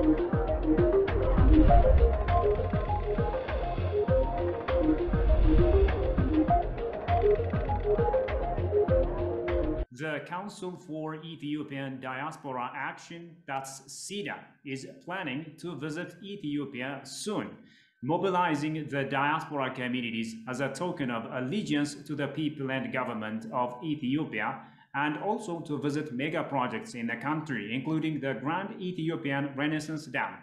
The Council for Ethiopian Diaspora Action, that's CEDA, is planning to visit Ethiopia soon, mobilizing the diaspora communities as a token of allegiance to the people and government of Ethiopia, and also to visit mega projects in the country, including the Grand Ethiopian Renaissance Dam.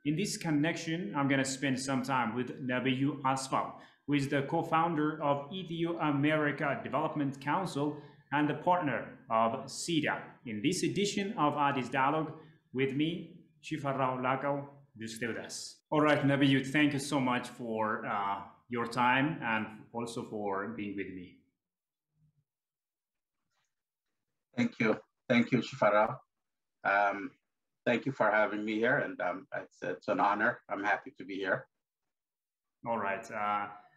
In this connection, I'm going to spend some time with Nabiyu Asfal, who is the co-founder of Ethio-America Development Council and the partner of CEDA. In this edition of Addis Dialogue, with me, Shifarao Lakao, do stay with us. All right, Nabiyu, thank you so much for your time and also for being with me. Thank you, Shifarao. Thank you for having me here, and it's an honor. I'm happy to be here. All right.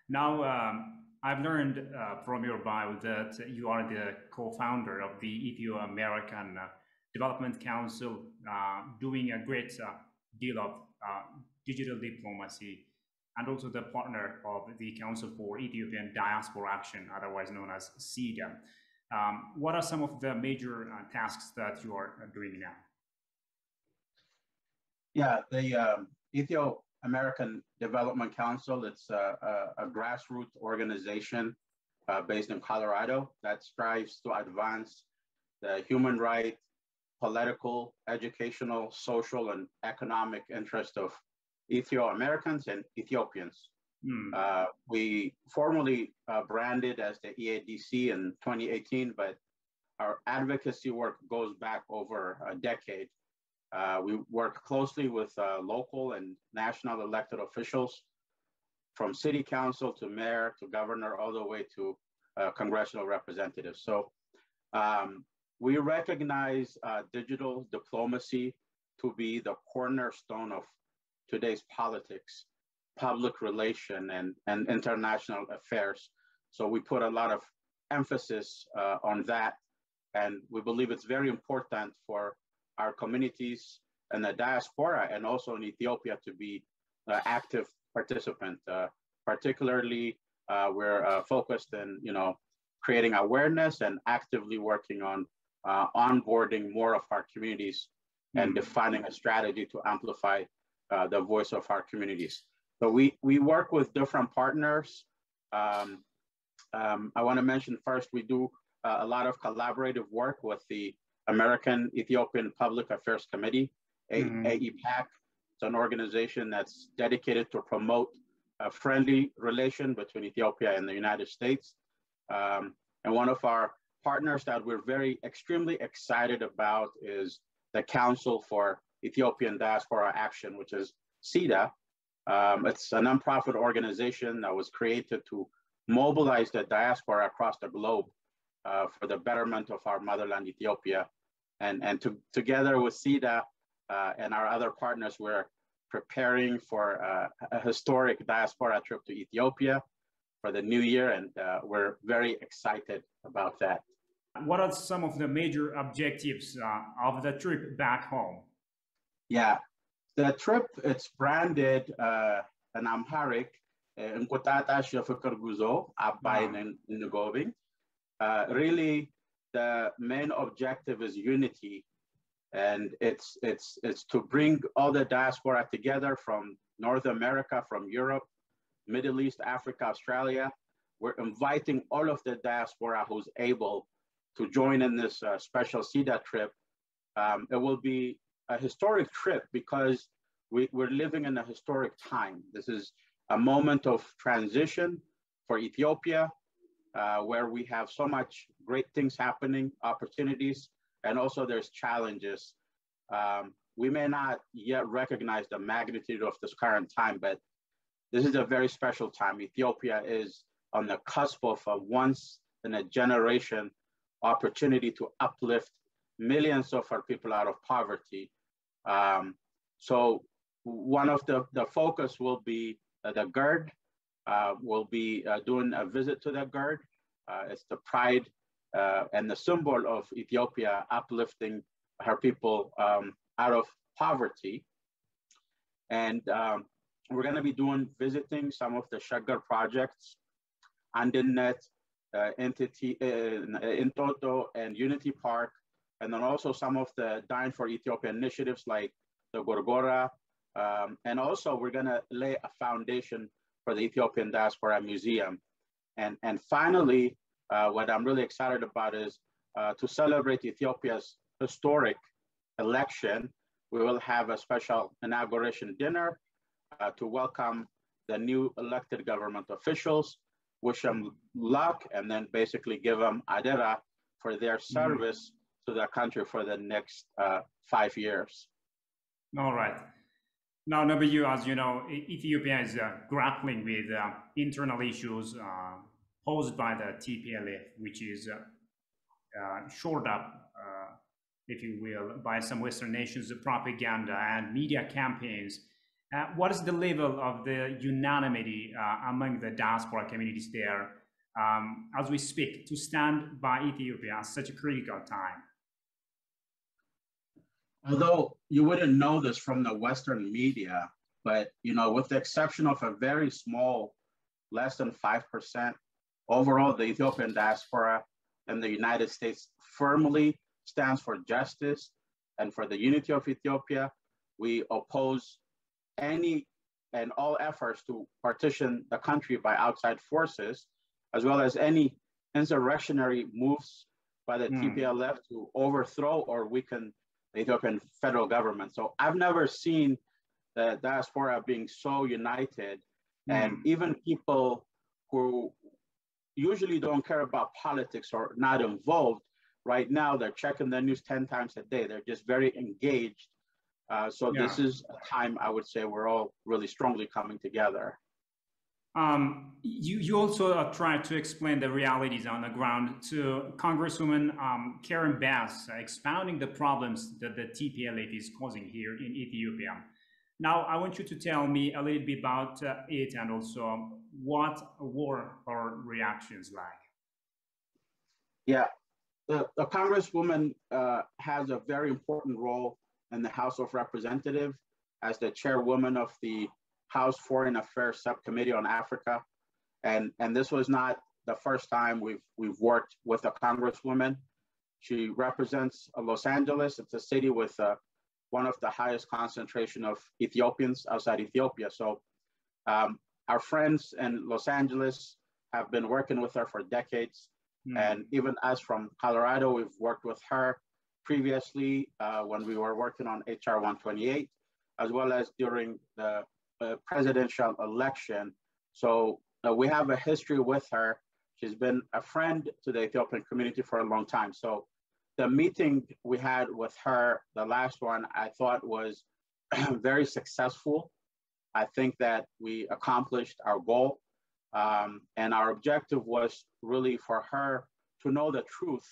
Now, I've learned from your bio that you are the co-founder of the Ethio-American Development Council, doing a great deal of digital diplomacy, and also the partner of the Council for Ethiopian Diaspora Action, otherwise known as CEDA. What are some of the major tasks that you are doing now? Yeah, the Ethio-American Development Council, it's a grassroots organization based in Colorado that strives to advance the human rights, political, educational, social, and economic interest of Ethio-Americans and Ethiopians. We formally branded as the EADC in 2018, but our advocacy work goes back over a decade. We work closely with local and national elected officials, from city council to mayor to governor, all the way to congressional representatives. So we recognize digital diplomacy to be the cornerstone of today's politics, public relation, and international affairs. So we put a lot of emphasis on that. And we believe it's very important for our communities and the diaspora and also in Ethiopia to be active participant. Particularly, we're focused in creating awareness and actively working on onboarding more of our communities and defining a strategy to amplify the voice of our communities. So we work with different partners. I want to mention first, we do a lot of collaborative work with the American Ethiopian Public Affairs Committee, AEPAC. It's an organization that's dedicated to promote a friendly relation between Ethiopia and the United States. And one of our partners that we're extremely excited about is the Council for Ethiopian Diaspora Action, which is CEDA. It's a nonprofit organization that was created to mobilize the diaspora across the globe for the betterment of our motherland, Ethiopia. And together with CEDA and our other partners, we're preparing for a historic diaspora trip to Ethiopia for the new year, and we're very excited about that. What are some of the major objectives of the trip back home? Yeah, the trip, it's branded in Amharic, Nkutatash Yafukar Guzo, Abbayin Ngobing. Really, the main objective is unity, and it's to bring all the diaspora together from North America, from Europe, Middle East, Africa, Australia. We're inviting all of the diaspora who's able to join in this special CEDA trip. It will be a historic trip because we're living in a historic time. This is a moment of transition for Ethiopia, where we have so much great things happening, opportunities, and also there's challenges. We may not yet recognize the magnitude of this current time, but this is a very special time. Ethiopia is on the cusp of a once in a generation opportunity to uplift millions of our people out of poverty. So one of the focus will be the GERD. We'll be doing a visit to the GERD. It's the pride and the symbol of Ethiopia uplifting her people out of poverty. And we're going to be visiting some of the Shaggar projects, Andinet, Entity, Intoto, and Unity Park, and then also some of the Dying for Ethiopia initiatives like the Gorgora. And also we're going to lay a foundation for the Ethiopian Diaspora Museum. And finally, what I'm really excited about is to celebrate Ethiopia's historic election. We will have a special inauguration dinner to welcome the new elected government officials, wish them luck, and then basically give them adera for their service to the country for the next 5 years. All right. Now, Nabiyu, as you know, Ethiopia is grappling with internal issues posed by the TPLF, which is shored up, if you will, by some Western nations' propaganda and media campaigns. What is the level of the unanimity among the diaspora communities there as we speak to stand by Ethiopia at such a critical time? Although you wouldn't know this from the Western media, but with the exception of a very small, less than 5%, overall, the Ethiopian diaspora in the United States firmly stands for justice and for the unity of Ethiopia. We oppose any and all efforts to partition the country by outside forces, as well as any insurrectionary moves by the TPLF to overthrow or weaken the Ethiopian federal government. So I've never seen the diaspora being so united, and even people who usually don't care about politics or not involved, right now they're checking the news 10 times a day. They're just very engaged. This is a time, I would say, we're all really strongly coming together. You also tried to explain the realities on the ground to Congresswoman Karen Bass, expounding the problems that the TPLF is causing here in Ethiopia. Now, I want you to tell me a little bit about it and also what were her reactions like. Yeah, the Congresswoman has a very important role in the House of Representatives as the chairwoman of the House Foreign Affairs Subcommittee on Africa. And this was not the first time we've worked with a Congresswoman. She represents Los Angeles. It's a city with one of the highest concentration of Ethiopians outside Ethiopia. So our friends in Los Angeles have been working with her for decades. And even us from Colorado, we've worked with her previously when we were working on HR 128, as well as during the presidential election. So we have a history with her. She's been a friend to the Ethiopian community for a long time. So the meeting we had with her, the last one, I thought was very successful. I think that we accomplished our goal. And our objective was really for her to know the truth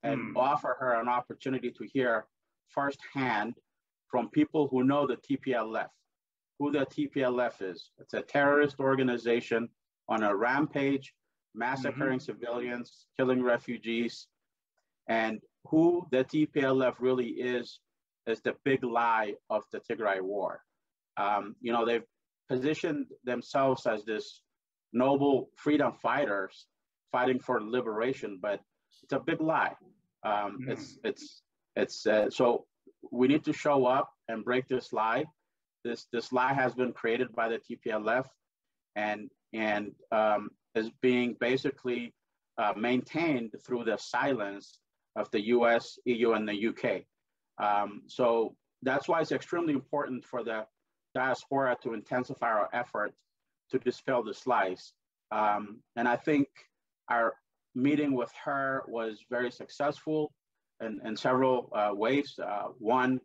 and offer her an opportunity to hear firsthand from people who know the TPLF, who the TPLF is. It's a terrorist organization on a rampage, massacring civilians, killing refugees, and who the TPLF really is the big lie of the Tigray war. They've positioned themselves as this noble freedom fighters fighting for liberation, but it's a big lie. So we need to show up and break this lie. This lie has been created by the TPLF and is being basically maintained through the silence of the US, EU, and the UK. So that's why it's extremely important for the diaspora to intensify our effort to dispel this lies. And I think our meeting with her was very successful in several ways. One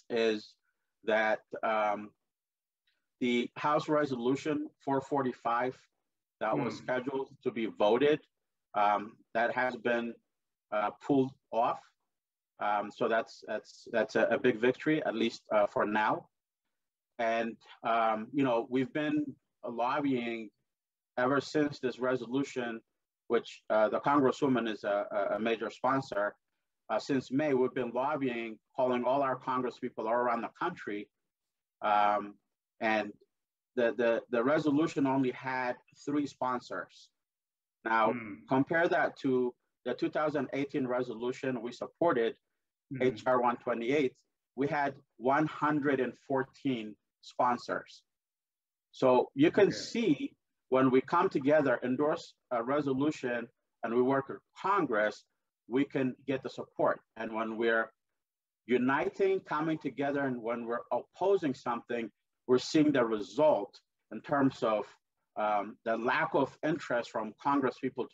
is that the House Resolution 445 that was scheduled to be voted, that has been pulled off. So that's a big victory, at least for now. And we've been lobbying ever since this resolution, which the Congresswoman is a major sponsor. Since May, we've been lobbying, calling all our congresspeople all around the country and the resolution only had 3 sponsors. Now, compare that to the 2018 resolution we supported, HR 128, we had 114 sponsors. So you can see when we come together, endorse a resolution, and we work with Congress, we can get the support. And when we're uniting, coming together, and when we're opposing something, we're seeing the result in terms of the lack of interest from Congress people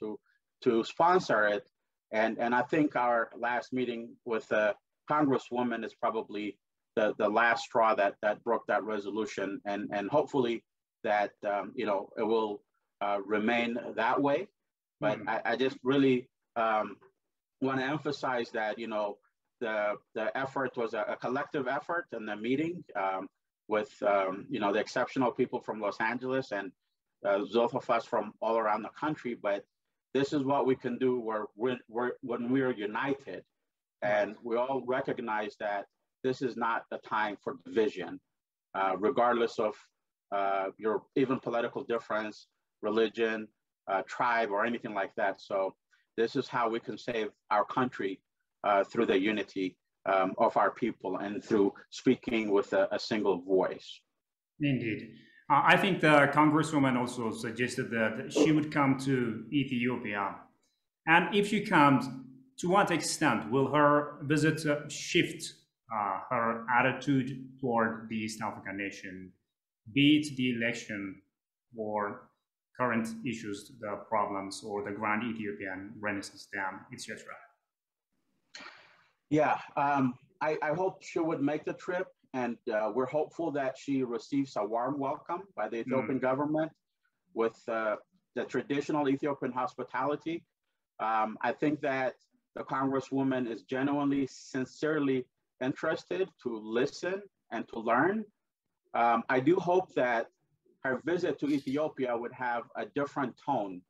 to sponsor it. And I think our last meeting with the congresswoman is probably the last straw that broke that resolution. And hopefully that, it will remain that way. But I just really want to emphasize that, the effort was a collective effort in the meeting with, the exceptional people from Los Angeles and those of us from all around the country. But this is what we can do when we're united, and we all recognize that this is not the time for division, regardless of your even political difference, religion, tribe, or anything like that. So this is how we can save our country through the unity of our people and through speaking with a single voice. Indeed. I think the congresswoman also suggested that she would come to Ethiopia. And if she comes, to what extent will her visit shift her attitude toward the East African nation, be it the election or current issues, the problems, or the Grand Ethiopian Renaissance Dam, etc.? Yeah, I hope she would make the trip, and we're hopeful that she receives a warm welcome by the Ethiopian government with the traditional Ethiopian hospitality. I think that the congresswoman is genuinely, sincerely interested to listen and to learn. I do hope that her visit to Ethiopia would have a different tone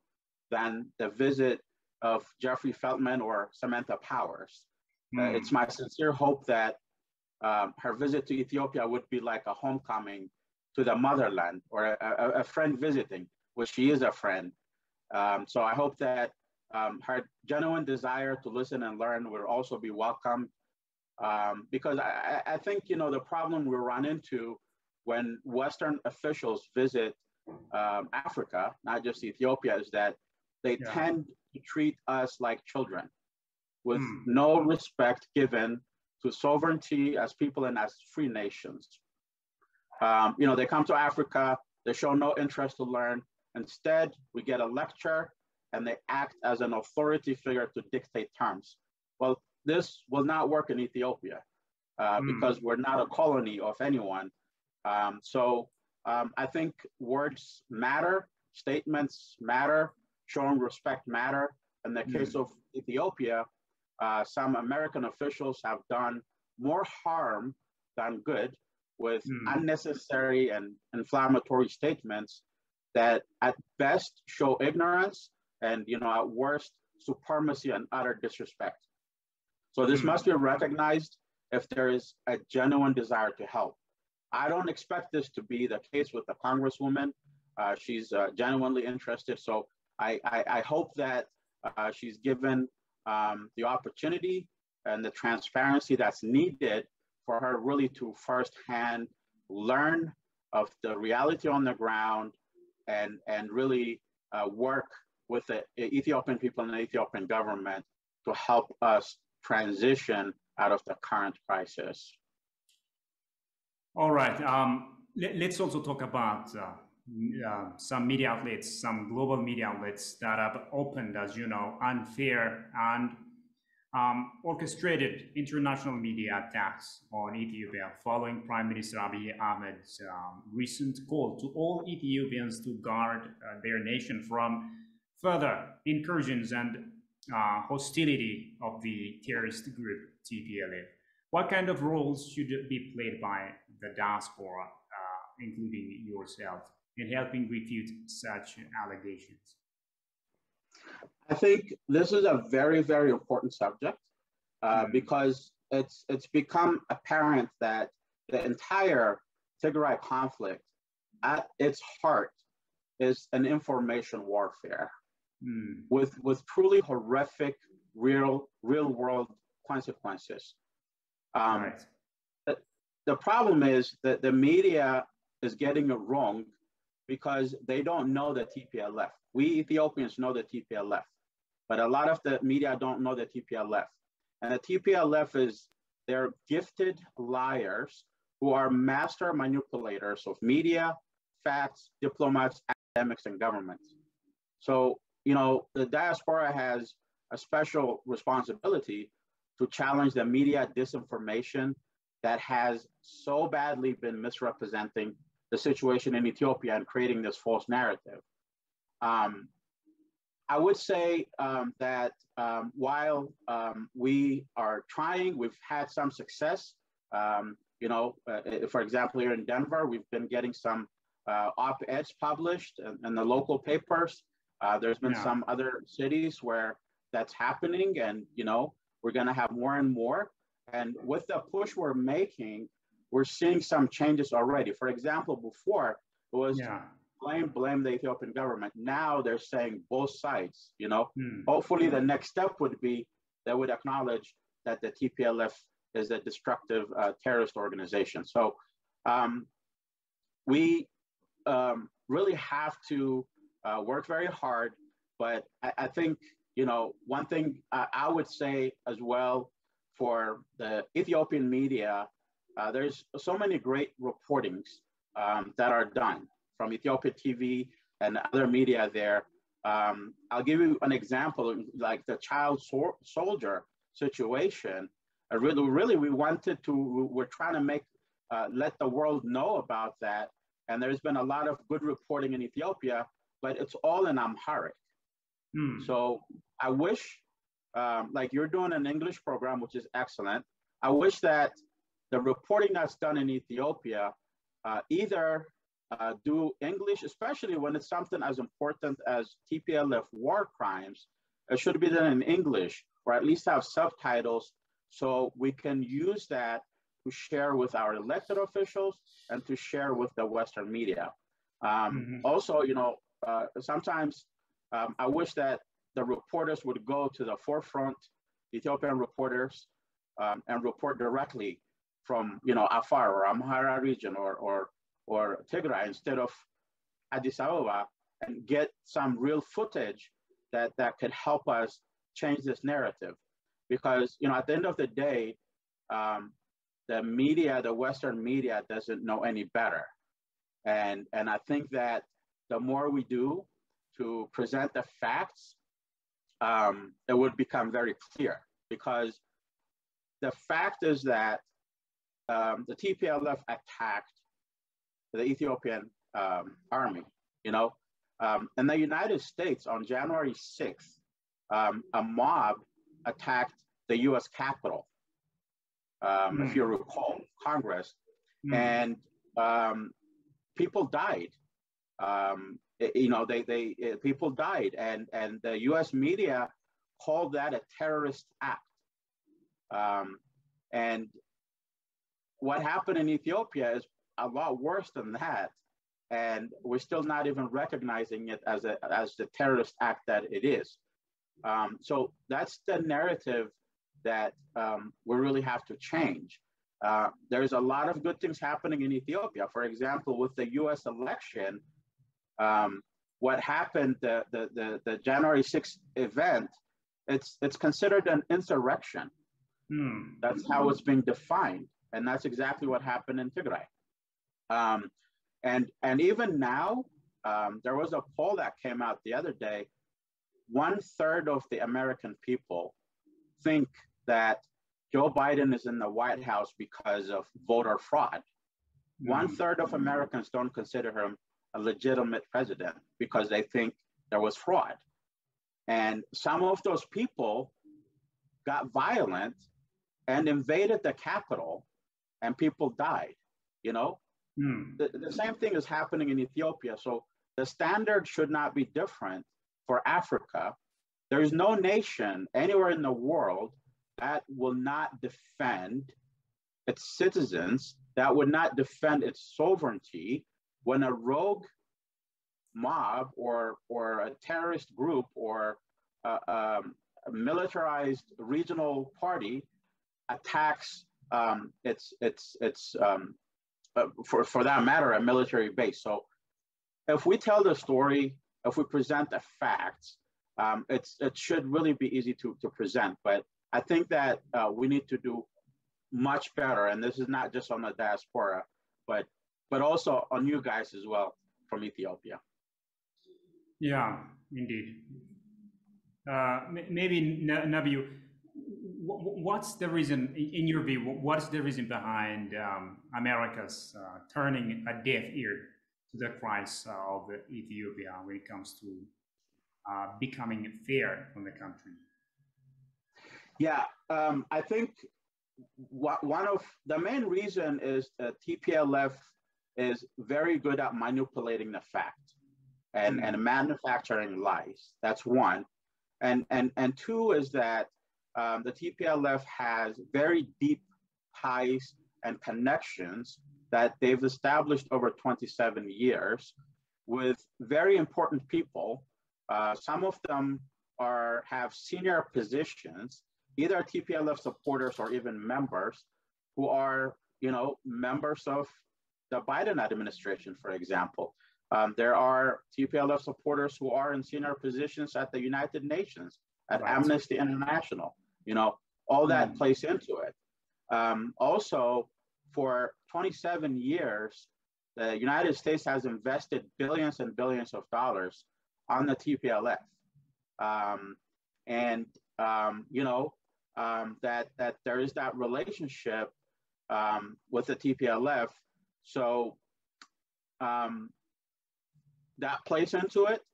than the visit of Jeffrey Feltman or Samantha Powers. It's my sincere hope that her visit to Ethiopia would be like a homecoming to the motherland, or a friend visiting, which she is a friend. So I hope that her genuine desire to listen and learn will also be welcomed, because I think, the problem we run into when Western officials visit Africa, not just Ethiopia, is that they tend to treat us like children, with no respect given to sovereignty as people and as free nations. They come to Africa, they show no interest to learn. Instead, we get a lecture and they act as an authority figure to dictate terms. Well, this will not work in Ethiopia because we're not a colony of anyone. So I think words matter, statements matter, showing respect matter. In the case of Ethiopia, some American officials have done more harm than good with unnecessary and inflammatory statements that at best show ignorance and, at worst, supremacy and utter disrespect. So this must be recognized if there is a genuine desire to help. I don't expect this to be the case with the congresswoman. She's genuinely interested. So I hope that she's given the opportunity and the transparency that's needed for her really to firsthand learn of the reality on the ground and really work with the Ethiopian people and the Ethiopian government to help us transition out of the current crisis. All right. Let's also talk about some media outlets, some global media outlets that have opened, as you know, unfair and orchestrated international media attacks on Ethiopia following Prime Minister Abiy Ahmed's recent call to all Ethiopians to guard their nation from further incursions and hostility of the terrorist group TPLF. What kind of roles should be played by the diaspora, including yourself, in helping refute such allegations? I think this is a very, very important subject because it's become apparent that the entire Tigray conflict at its heart is an information warfare with truly horrific real world consequences. Right. The problem is that the media is getting it wrong because they don't know the TPLF. We Ethiopians know the TPLF, but a lot of the media don't know the TPLF. And the TPLF is, they're gifted liars who are master manipulators of media, facts, diplomats, academics, and governments. So, you know, the diaspora has a special responsibility to challenge the media disinformation that has so badly been misrepresenting the situation in Ethiopia and creating this false narrative. I would say that while we are trying, we've had some success. You know, for example, here in Denver, we've been getting some op-eds published in the local papers. There's been some other cities where that's happening, and you know, we're going to have more and more. And with the push we're making, we're seeing some changes already. For example, before it was blame the Ethiopian government. Now they're saying both sides. You know, hopefully the next step would be they would acknowledge that the TPLF is a destructive terrorist organization. So we really have to work very hard. But I think, you know, one thing I would say as well for the Ethiopian media, there's so many great reportings that are done from Ethiopia TV and other media there. I'll give you an example, like the child soldier situation. Really, we wanted to, we're trying to make, let the world know about that. And there's been a lot of good reporting in Ethiopia, but it's all in Amharic. So I wish, like you're doing an English program, which is excellent. I wish that the reporting that's done in Ethiopia, either do English, especially when it's something as important as TPLF war crimes, it should be done in English, or at least have subtitles so we can use that to share with our elected officials and to share with the Western media. Also, you know, sometimes I wish that the reporters would go to the forefront, Ethiopian reporters, and report directly from, you know, Afar or Amhara region or Tigray instead of Addis Ababa, and get some real footage that could help us change this narrative. Because, you know, at the end of the day, the media, the Western media, doesn't know any better. And I think that the more we do to present the facts, it would become very clear. Because the fact is that the TPLF attacked the Ethiopian army, you know. In the United States on January 6th, a mob attacked the US Capitol, if you recall, Congress, and people died. You know, people died, and the US media called that a terrorist act. And what happened in Ethiopia is a lot worse than that, and we're still not even recognizing it as the terrorist act that it is. So that's the narrative that we really have to change. There's a lot of good things happening in Ethiopia. For example, with the U.S. election, what happened, the January 6th event, it's considered an insurrection. That's how it's being defined, and that's exactly what happened in Tigray. And even now, there was a poll that came out the other day. 1/3 of the American people think that Joe Biden is in the White House because of voter fraud. 1/3 of Americans don't consider him a legitimate president because they think there was fraud. And some of those people got violent and invaded the Capitol, and people died, you know? The same thing is happening in Ethiopia. So the standard should not be different for Africa. There is no nation anywhere in the world that will not defend its citizens, that would not defend its sovereignty, when a rogue mob or a terrorist group or a militarized regional party attacks for that matter, a military base. So if we tell the story, if we present the facts, it should really be easy to present. But I think that we need to do much better. And this is not just on the diaspora, but also on you guys as well from Ethiopia. Yeah, indeed. Maybe Nabi, what's the reason, in your view, what's the reason behind America's turning a deaf ear to the cries of Ethiopia when it comes to becoming fair on the country? Yeah, I think one of the main reason is that TPLF is very good at manipulating the fact and manufacturing lies. That's one. And two is that the TPLF has very deep ties and connections that they've established over 27 years with very important people. Some of them have senior positions, either TPLF supporters or even members who are, members of the Biden administration, for example. There are TPLF supporters who are in senior positions at the United Nations, at Amnesty International. All that plays into it. Also, for 27 years, the United States has invested billions and billions of dollars on the TPLF. That there is that relationship with the TPLF. So that plays into it.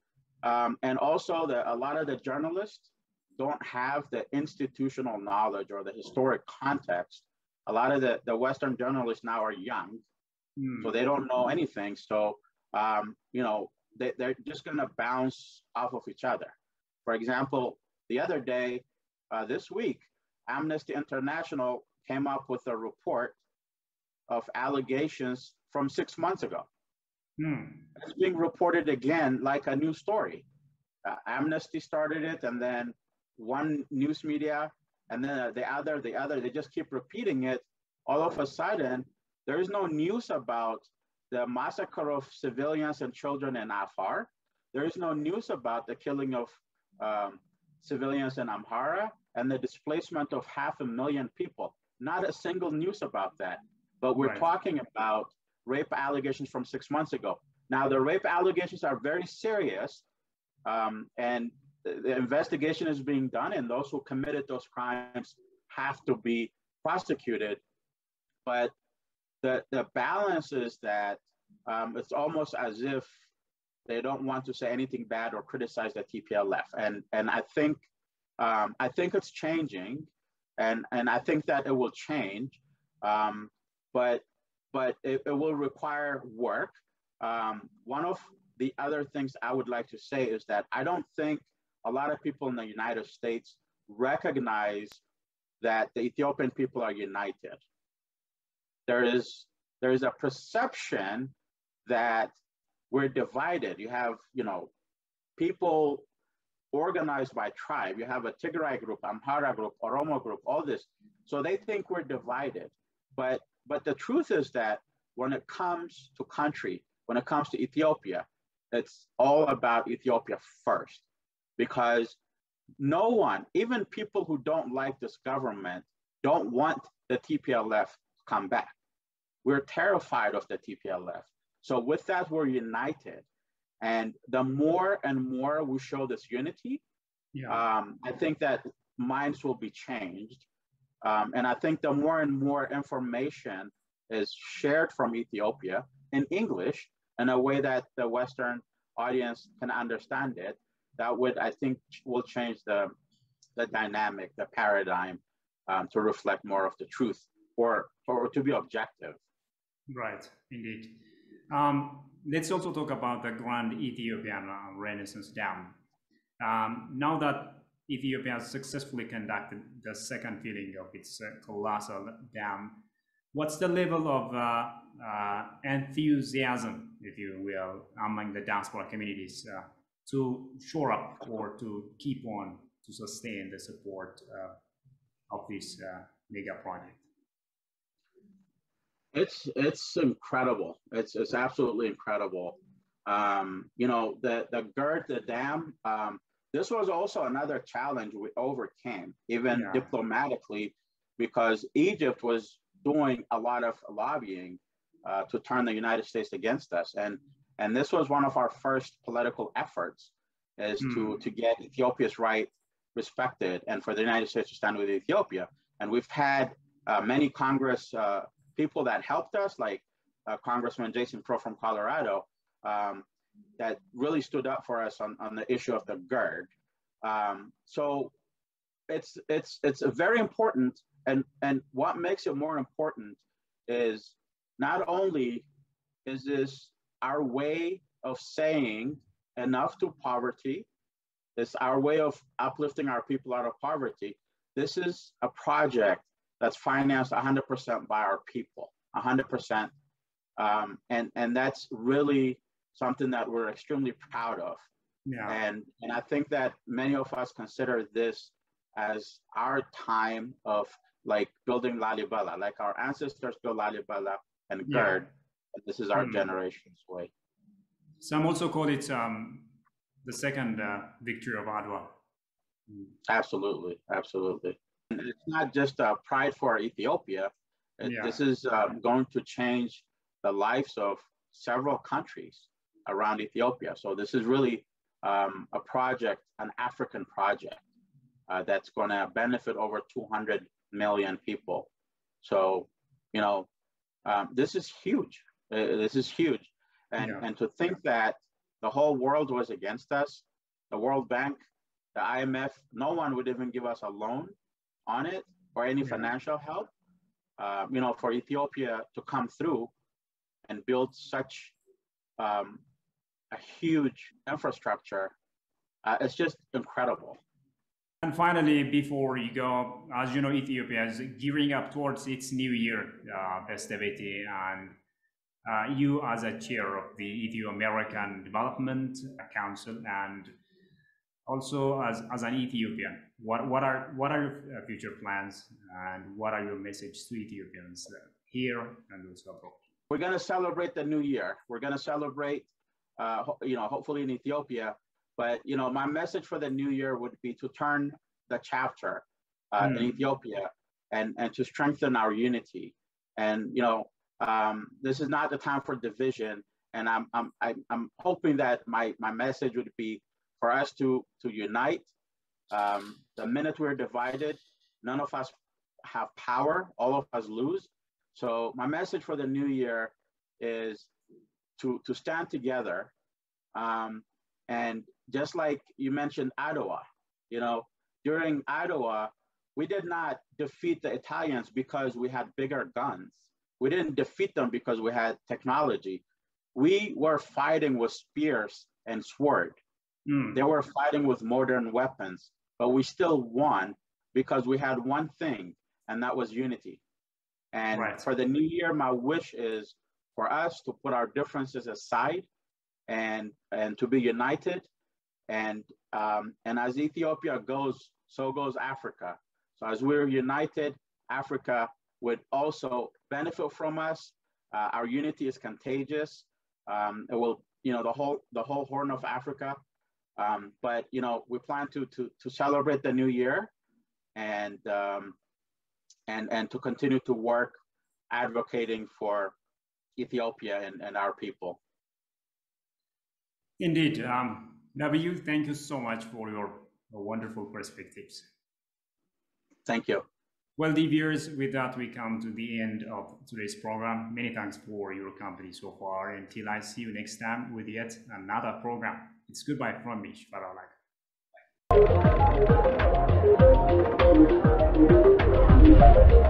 And also a lot of the journalists don't have the institutional knowledge or the historic context. A lot of the Western journalists now are young, so they don't know anything. So, they're just gonna bounce off of each other. For example, the other day, this week, Amnesty International came up with a report of allegations from 6 months ago. It's being reported again like a new story. Amnesty started it, and then one news media, and then the other, they just keep repeating it. All of a sudden, there is no news about the massacre of civilians and children in Afar. There is no news about the killing of civilians in Amhara and the displacement of 500,000 people. Not a single news about that. But we're talking about rape allegations from 6 months ago. Now, the rape allegations are very serious, and the investigation is being done, and those who committed those crimes have to be prosecuted. But the balance is that it's almost as if they don't want to say anything bad or criticize the TPLF. And I think it's changing, and I think that it will change, but it will require work. One of the other things I would like to say is that I don't think a lot of people in the United States recognize that the Ethiopian people are united. There is a perception that we're divided. You have, people organized by tribe. You have a Tigray group, Amhara group, Oromo group, all this. So they think we're divided. But the truth is that when it comes to country, when it comes to Ethiopia, it's all about Ethiopia first. Because no one, even people who don't like this government, don't want the TPLF to come back. We're terrified of the TPLF. So with that, we're united. And the more and more we show this unity, I think that minds will be changed. And I think the more and more information is shared from Ethiopia in English in a way that the Western audience can understand it, that would, I think, will change the dynamic, the paradigm to reflect more of the truth or to be objective. Right, indeed. Let's also talk about the Grand Ethiopian Renaissance Dam. Now that Ethiopia has successfully conducted the second filling of its colossal dam, what's the level of enthusiasm, if you will, among the diaspora communities to shore up or to keep on to sustain the support of this mega project? It's incredible. It's absolutely incredible. You know, the GERD, the dam, this was also another challenge we overcame, even diplomatically, because Egypt was doing a lot of lobbying to turn the United States against us. And this was one of our first political efforts, is to get Ethiopia's right respected and for the United States to stand with Ethiopia. And we've had many Congress people that helped us, like Congressman Jason Crow from Colorado, that really stood up for us on the issue of the GERD. So it's very important. And what makes it more important is not only is this our way of saying enough to poverty, it's our way of uplifting our people out of poverty. This is a project that's financed 100% by our people, 100%. And that's really something that we're extremely proud of. Yeah. And I think that many of us consider this as our time of like building Lalibela, like our ancestors built Lalibela and GERD. Yeah. This is our generation's way. Some also call it the second victory of Adwa. Absolutely, absolutely. And it's not just a pride for Ethiopia. This is going to change the lives of several countries around Ethiopia. So this is really a project, an African project that's going to benefit over 200 million people. So, you know, this is huge. This is huge. And to think that the whole world was against us, the World Bank, the IMF, no one would even give us a loan on it or any financial help, you know, for Ethiopia to come through and build such a huge infrastructure. It's just incredible. And finally, before you go, as you know, Ethiopia is gearing up towards its New Year festivity, and you as a chair of the Ethio-American Development Council, and also as an Ethiopian, what are your future plans, and what are your messages to Ethiopians here and also abroad? We're going to celebrate the New Year. We're going to celebrate, you know, hopefully in Ethiopia. But, you know, my message for the New Year would be to turn the chapter in Ethiopia and to strengthen our unity. And, you know, this is not the time for division. And I'm hoping that my message would be for us to unite. The minute we're divided, none of us have power, all of us lose. So my message for the new year is to stand together. And just like you mentioned Adwa, you know, during Adwa, we did not defeat the Italians because we had bigger guns. We didn't defeat them because we had technology. We were fighting with spears and sword. They were fighting with modern weapons, but we still won because we had one thing, and that was unity. And for the new year, my wish is for us to put our differences aside and to be united. And as Ethiopia goes, so goes Africa. So as we're united, Africa would also benefit from us. Our unity is contagious. It will, you know, the whole Horn of Africa. But you know, we plan to celebrate the new year, and to continue to work advocating for Ethiopia and our people. Indeed, W, thank you so much for your wonderful perspectives. Thank you. Well, dear viewers, with that we come to the end of today's program. Many thanks for your company so far. Until I see you next time with yet another program. It's goodbye from me, Shfaralak. Bye.